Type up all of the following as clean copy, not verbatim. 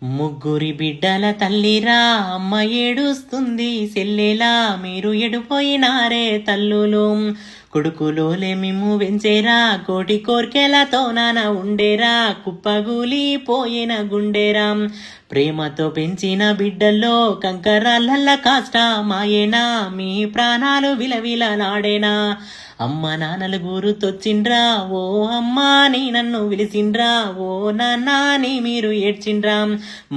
ముగ్గురి బిడ్డల తల్లిరా అమ్మ ఏడుస్తుంది సెల్లెలా మీరు ఎడిపోయినారే తల్లులు కొడుకులోలే మిమ్ము వెంచేరా కోటి కోర్కెలతో నాన ఉండేరా కుప్పగూలి పోయిన గుండెరా ప్రేమతో పెంచిన బిడ్డల్లో కంకరాలల్ల కాష్ట మాయేనా మీ ప్రాణాలు విలవిలలాడేనా అమ్మ నాన్నలు గురుతొచ్చిండ్రా ఓ అమ్మా నీ నన్ను విలిసిండ్రా ఓ నాన్నా నీ మీరు ఏడ్చిండ్రా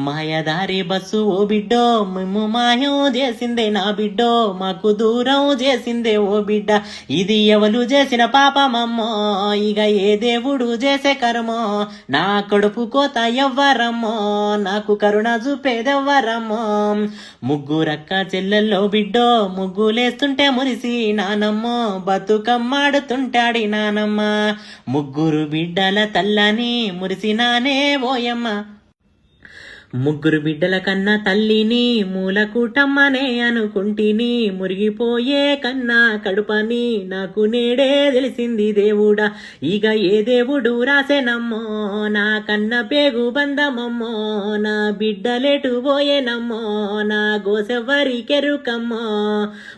మాయదారి బస్సు ఓ బిడ్డో మేము మాయం చేసిందే నా బిడ్డో మాకు దూరం చేసిందే ఓ బిడ్డ ఇది ఎవరు చేసిన పాపమమ్మో ఇక ఏ దేవుడు చేసే కర్మో నా కడుపు కోత ఎవ్వరమ్మో నాకు కరుణ చూపేదెవ్వరమ్మో ముగ్గురక్క చెల్లెల్లో బిడ్డో ముగ్గులేస్తుంటే మురిసి నానమ్మో బతుకమ్మాడుతుంటాడి నానమ్మ ముగ్గురు బిడ్డల తల్లని మురిసినానే ఓయమ్మ ముగ్గురు బిడ్డల కన్నా తల్లిని మూలకూటమ్మనే అనుకుంటిని మురిగిపోయే కన్నా కడుపని నాకు నేడే తెలిసింది దేవుడా ఇక ఏ దేవుడు రాసేనమ్మో నా కన్న పేగు బంధమమ్మో నా బిడ్డలేటు పోయేనమ్మో నా గోసెవ్వరికెరుకమ్మో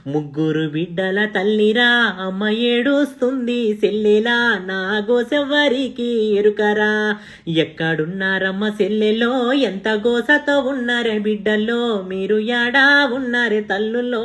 ముగ్గురు బిడ్డల తల్లిరా అమ్మ ఏడుస్తుంది సెల్లెలా నా గోసెవ్వరికి ఎరుకరా ఎక్కడున్నారమ్మ సెల్లెలో ఎంత గోసతో ఉన్నారే బిడ్డల్లో మీరు యాడా ఉన్నారే తల్లులో